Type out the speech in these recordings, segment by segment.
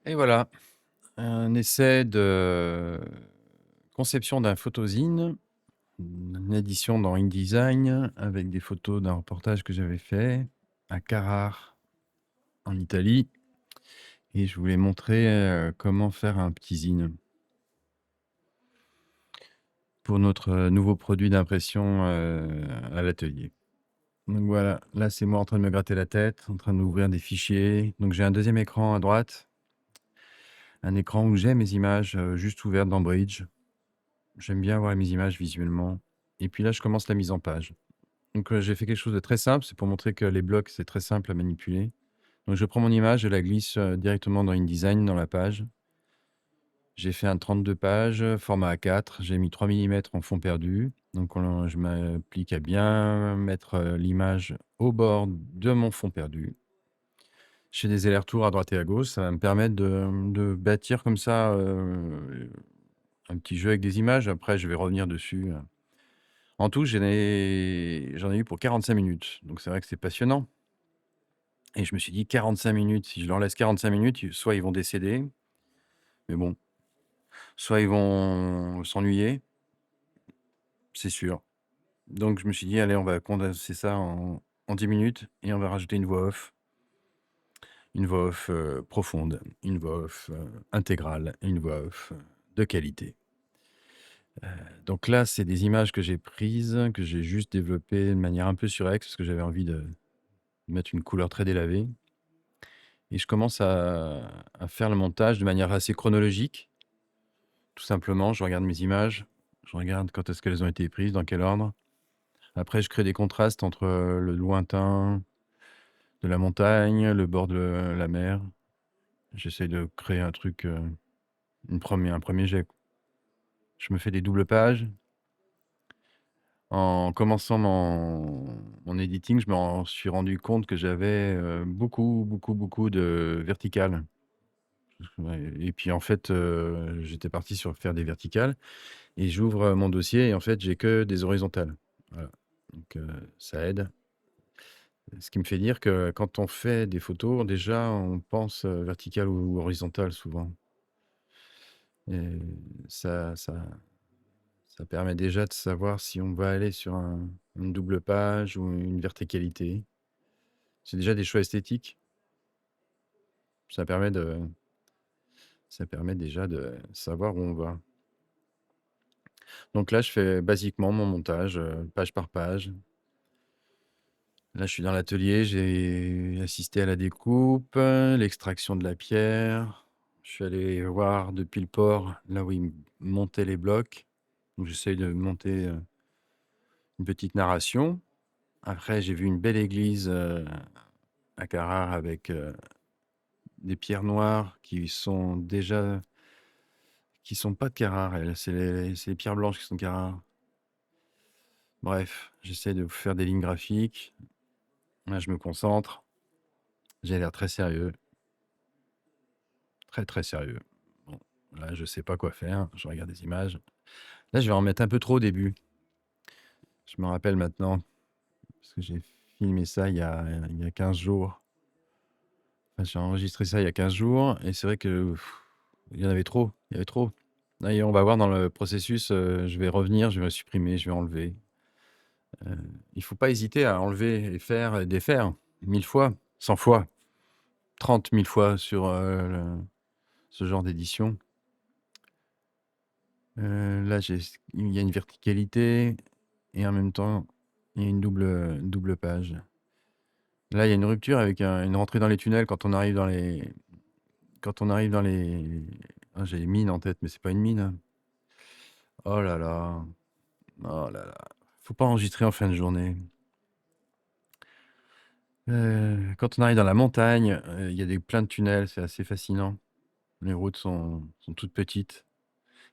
Et voilà, un essai de conception d'un photozine, une édition dans InDesign avec des photos d'un reportage que j'avais fait à Carrare, en Italie, et je voulais montrer, comment faire un petit zine pour notre, nouveau produit d'impression, à l'atelier. Donc voilà, là, c'est moi en train de me gratter la tête, en train d'ouvrir des fichiers. Donc j'ai un deuxième écran à droite, un écran où j'ai mes images, juste ouvertes dans Bridge. J'aime bien voir mes images visuellement, et puis là, je commence la mise en page. Donc, j'ai fait quelque chose de très simple, c'est pour montrer que les blocs, c'est très simple à manipuler. Donc je prends mon image, je la glisse, directement dans InDesign, dans la page. J'ai fait un 32 pages, format A4. J'ai mis 3 millimètres en fond perdu. Donc je m'applique à bien mettre, l'image au bord de mon fond perdu. Je fais des allers-retours à droite et à gauche. Ça va me permettre de bâtir comme ça, un petit jeu avec des images. Après, je vais revenir dessus. En tout, j'en ai eu pour 45 minutes. Donc c'est vrai que c'est passionnant, et je me suis dit: «45 minutes, si je leur laisse 45 minutes, soit ils vont décéder, mais bon, soit ils vont s'ennuyer, c'est sûr». Donc je me suis dit: «Allez, on va condenser ça en 10 minutes et on va rajouter une voix off, profonde, une voix off, intégrale et une voix off, de qualité». Donc là, c'est des images que j'ai prises, que j'ai juste développées de manière un peu surex parce que j'avais envie de mettre une couleur très délavée, et je commence à faire le montage de manière assez chronologique. Tout simplement, je regarde mes images, je regarde quand est-ce qu'elles ont été prises, dans quel ordre. Après, je crée des contrastes entre, le lointain de la montagne, le bord de la mer. J'essaie de créer un truc, un premier jet. Je me fais des doubles pages. En commençant mon editing, je m'en suis rendu compte que j'avais, beaucoup, beaucoup, beaucoup de verticales. Ouais, et puis en fait, j'étais parti sur faire des verticales, et j'ouvre, mon dossier, et en fait, j'ai que des horizontales. Voilà, donc ça aide. Ce qui me fait dire que quand on fait des photos, déjà, on pense, vertical ou horizontal souvent, et ça ça ça permet déjà de savoir si on va aller sur une double page ou une verticalité. C'est déjà des choix esthétiques. Ça permet de Ça permet déjà de savoir où on va. Donc là, je fais basiquement mon montage, page par page. Là, je suis dans l'atelier, j'ai assisté à la découpe, l'extraction de la pierre. Je suis allé voir depuis le port, là où ils montaient les blocs. Donc j'essaye de monter, une petite narration. Après, j'ai vu une belle église, à Carrare avec, des pierres noires qui sont pas de Carrare, elles, c'est les pierres blanches qui sont de Carrare. Bref, j'essaie de faire des lignes graphiques. Là, je me concentre. J'ai l'air très sérieux, très, très sérieux. Bon, là, je sais pas quoi faire, je regarde des images. Là, je vais en mettre un peu trop au début. Je me rappelle maintenant, parce que j'ai filmé ça il y a 15 jours. Enfin, j'ai enregistré ça il y a 15 jours, et c'est vrai que il y en avait trop, il y avait trop. Là, et on va voir dans le processus, je vais revenir, je vais supprimer, je vais enlever. Il faut pas hésiter à enlever et faire et défaire 1000 fois, 100 fois, 30 000 fois sur, ce genre d'édition. Là, il y a une verticalité, et en même temps, il y a une double page. Là, il y a une rupture avec une rentrée dans les tunnels quand on arrive dans les ah, j'ai les mines en tête, mais c'est pas une mine, hein. Oh là là, oh là là, faut pas enregistrer en fin de journée. Quand on arrive dans la montagne, il y a plein de tunnels, c'est assez fascinant. Les routes sont toutes petites,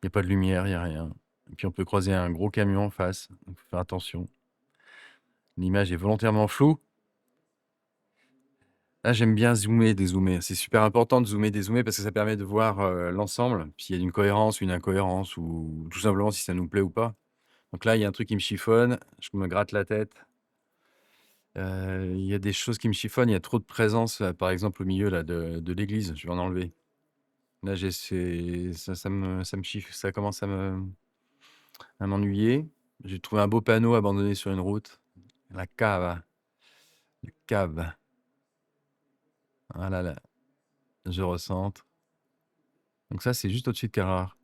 il y a pas de lumière, il y a rien, et puis on peut croiser un gros camion en face, donc faut faire attention. L'image est volontairement floue. Là, j'aime bien zoomer, dézoomer. C'est super important de zoomer, dézoomer parce que ça permet de voir, l'ensemble, s'il y a une cohérence, une incohérence, ou tout simplement si ça nous plaît ou pas. Donc là, il y a un truc qui me chiffonne, je me gratte la tête. Il y a des choses qui me chiffonnent, il y a trop de présence, par exemple au milieu là de l'église, je vais en enlever. Là, j'ai c'est ça me chiffre, ça commence à m'ennuyer. J'ai trouvé un beau panneau abandonné sur une route. La cave, la cave. Ah là là, je recentre. Donc ça, c'est juste au-dessus de Carrare.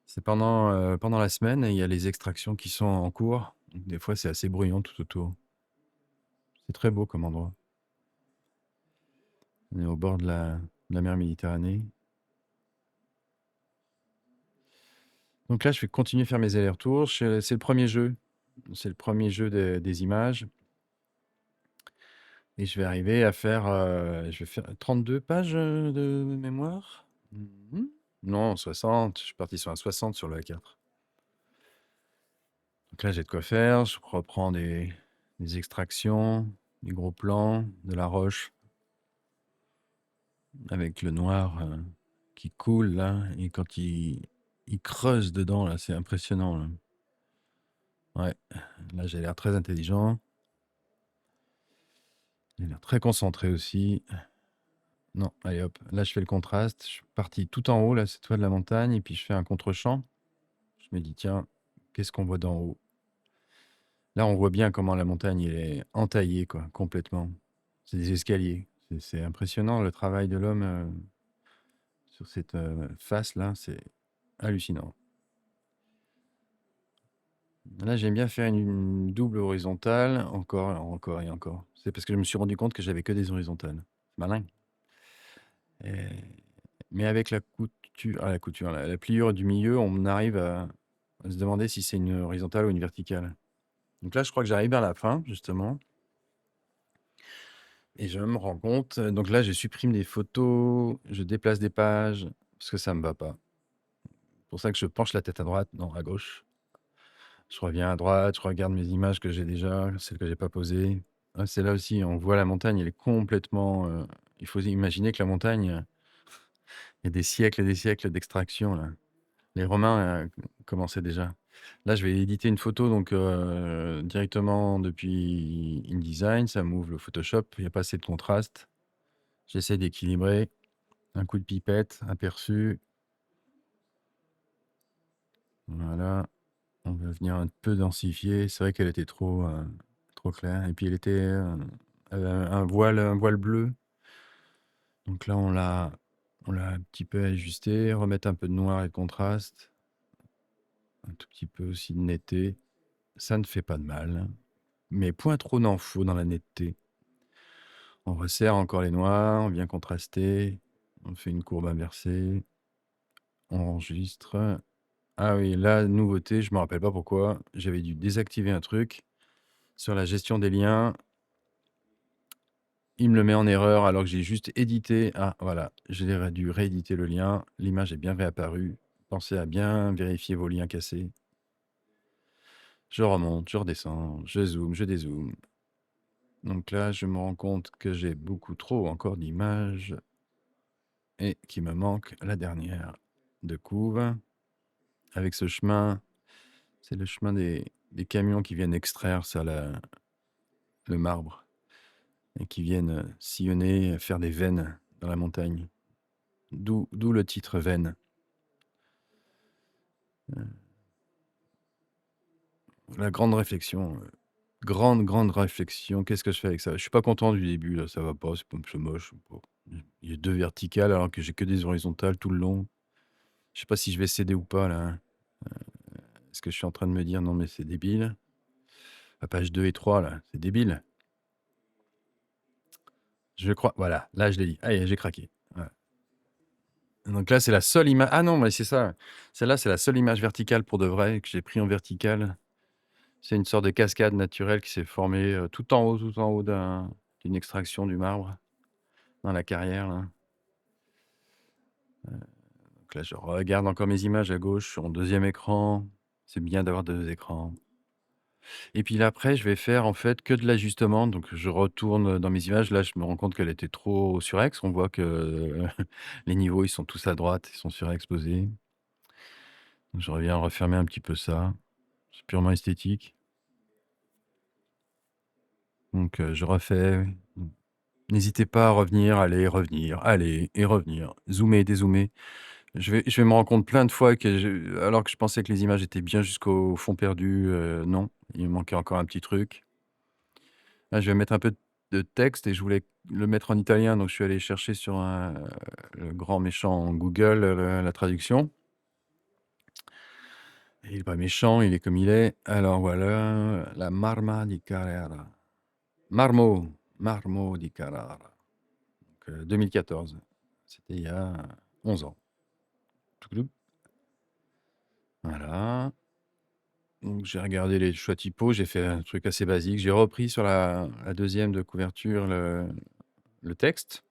C'est pendant la semaine et il y a les extractions qui sont en cours. Donc des fois, c'est assez bruyant tout autour. C'est très beau comme endroit. On est au bord de la mer Méditerranée. Donc là, je vais continuer à faire mes allers-retours. C'est le premier jeu. C'est le premier jeu des images. Et je vais faire 32 pages de mémoire. Mhm. Non, 60. Je suis parti sur un 60 sur le A4. Donc là, j'ai de quoi faire. Je reprends des extractions, des gros plans, de la roche, avec le noir qui coule là. Et quand il creuse dedans, là, c'est impressionnant, là. Ouais, là, j'ai l'air très intelligent. J'ai l'air très concentré aussi. Non, allez hop, là je fais le contraste. Je suis parti tout en haut, là, cette fois de la montagne, et puis je fais un contre-champ. Je me dis, tiens, qu'est-ce qu'on voit d'en haut? Là, on voit bien comment la montagne elle est entaillée, quoi, complètement. C'est des escaliers. C'est impressionnant le travail de l'homme sur cette face-là, c'est hallucinant. Là, j'aime bien faire une double horizontale, encore, encore et encore. C'est parce que je me suis rendu compte que j'avais que des horizontales. C'est malin. Et- Mais avec la pliure du milieu, on arrive à se demander si c'est une horizontale ou une verticale. Donc là, je crois que j'arrive vers la fin, justement, et je me rends compte. Donc là, je supprime des photos, je déplace des pages, parce que ça me va pas. C'est pour ça que je penche la tête à droite, non, à gauche. Je reviens à droite, je regarde mes images que j'ai déjà, celles que j'ai pas posées. Ah, c'est là aussi, on voit la montagne, elle est complètement. Il faut imaginer que la montagne, il y a des siècles et des siècles d'extraction là. Les Romains commençaient déjà. Là, je vais éditer une photo donc directement depuis InDesign. Ça m'ouvre le Photoshop. Il n'y a pas assez de contraste. J'essaie d'équilibrer. Un coup de pipette, aperçu. Voilà. On va venir un peu densifier. C'est vrai qu'elle était trop claire. Et puis elle était un voile bleu. Donc là, on l'a un petit peu ajusté. Remettre un peu de noir et de contraste. Un tout petit peu aussi de netteté. Ça ne fait pas de mal. Mais point trop n'en faut dans la netteté. On resserre encore les noirs, on vient contraster, on fait une courbe inversée, on enregistre. Ah oui, là, nouveauté, je me rappelle pas pourquoi, j'avais dû désactiver un truc sur la gestion des liens. Il me le met en erreur alors que j'ai juste édité. Ah voilà, j'ai dû rééditer le lien. L'image est bien réapparue. Pensez à bien vérifier vos liens cassés. Je remonte, je redescends, je zoome, je dézoome. Donc là, je me rends compte que j'ai beaucoup trop encore d'images et qu'il me manque la dernière de couve. Avec ce chemin, c'est le chemin des camions qui viennent extraire ça, le marbre, et qui viennent sillonner, faire des veines dans la montagne. D'où le titre Veine. La grande réflexion. Grande, grande réflexion. Qu'est-ce que je fais avec ça? Je suis pas content du début, là, ça va pas, c'est moche. Bon. Il y a deux verticales alors que j'ai que des horizontales tout le long. Je sais pas si je vais céder ou pas, là, hein. Est-ce que je suis en train de me dire non mais c'est débile? La page 2 et 3 là, c'est débile. Je crois, voilà, là je l'ai dit. Allez, j'ai craqué. Voilà. Donc là, c'est la seule image. Ah non, mais c'est ça. Celle-là, c'est la seule image verticale pour de vrai que j'ai pris en verticale. C'est une sorte de cascade naturelle qui s'est formée tout en haut d'une extraction du marbre dans la carrière, là. Donc là, je regarde encore mes images à gauche sur mon deuxième écran. C'est bien d'avoir deux écrans. Et puis là, après, je vais faire en fait que de l'ajustement. Donc je retourne dans mes images. Là, je me rends compte qu'elle était trop surex. On voit que les niveaux, ils sont tous à droite, ils sont surexposés. Donc je reviens refermer un petit peu ça. C'est purement esthétique. Donc je refais. N'hésitez pas à revenir, aller et revenir, zoomer, dézoomer. Je vais me rendre compte plein de fois que alors que je pensais que les images étaient bien jusqu'au fond perdu, non, il me manquait encore un petit truc. Là, je vais mettre un peu de texte et je voulais le mettre en italien, donc je suis allé chercher sur le grand méchant Google, la traduction. Et il est pas méchant, il est comme il est. Alors voilà, la Marma di Carrara. Marmo di Carrara. Donc 2014. C'était il y a 11 ans. Toucoudouk. Voilà. Donc j'ai regardé les choix typos, j'ai fait un truc assez basique. J'ai repris sur la 2e de couverture le texte.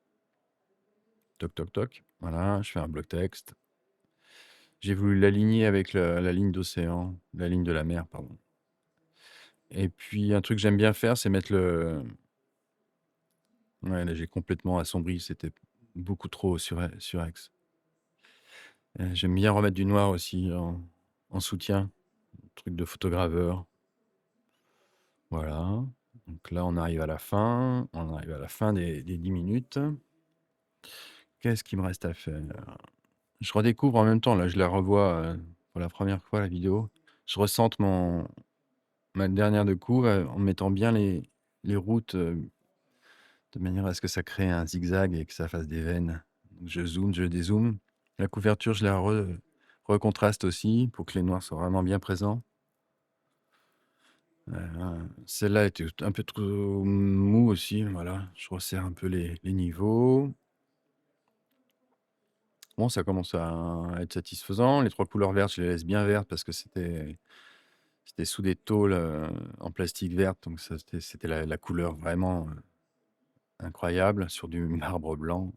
Toc, toc, toc. Voilà, je fais un bloc texte. J'ai voulu l'aligner avec la ligne d'océan, la ligne de la mer, pardon. Et puis un truc que j'aime bien faire, c'est mettre ouais, là j'ai complètement assombri, c'était beaucoup trop surex. J'aime bien remettre du noir aussi en soutien, truc de photograveur. Voilà. Donc là, on arrive à la fin. On arrive à la fin des 10 minutes. Qu'est-ce qu'il me reste à faire? Je redécouvre en même temps, là, je la revois, pour la première fois, la vidéo. Je recentre ma dernière de couve, en mettant bien les routes, de manière à ce que ça crée un zigzag et que ça fasse des veines. Donc je zoome, je dézoome. La couverture, je la recontraste aussi pour que les noirs soient vraiment bien présents. Celle-là était un peu trop mou aussi, voilà. Je resserre un peu les niveaux. Bon, ça commence à être satisfaisant. Les 3 couleurs vertes, je les laisse bien vertes parce que c'était sous des tôles, en plastique verte, donc ça c'était la couleur vraiment, incroyable sur du marbre blanc.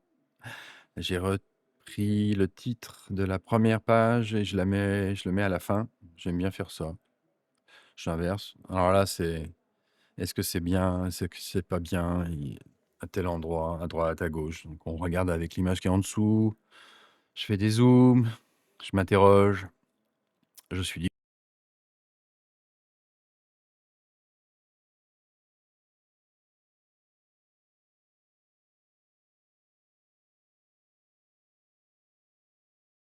J'ai repris le titre de la première page et je le mets à la fin. J'aime bien faire ça. J'inverse. Alors là, est-ce que c'est bien? Est-ce que c'est pas bien? À tel endroit, à droite, à gauche. Donc on regarde avec l'image qui est en dessous. Je fais des zooms, je m'interroge, je suis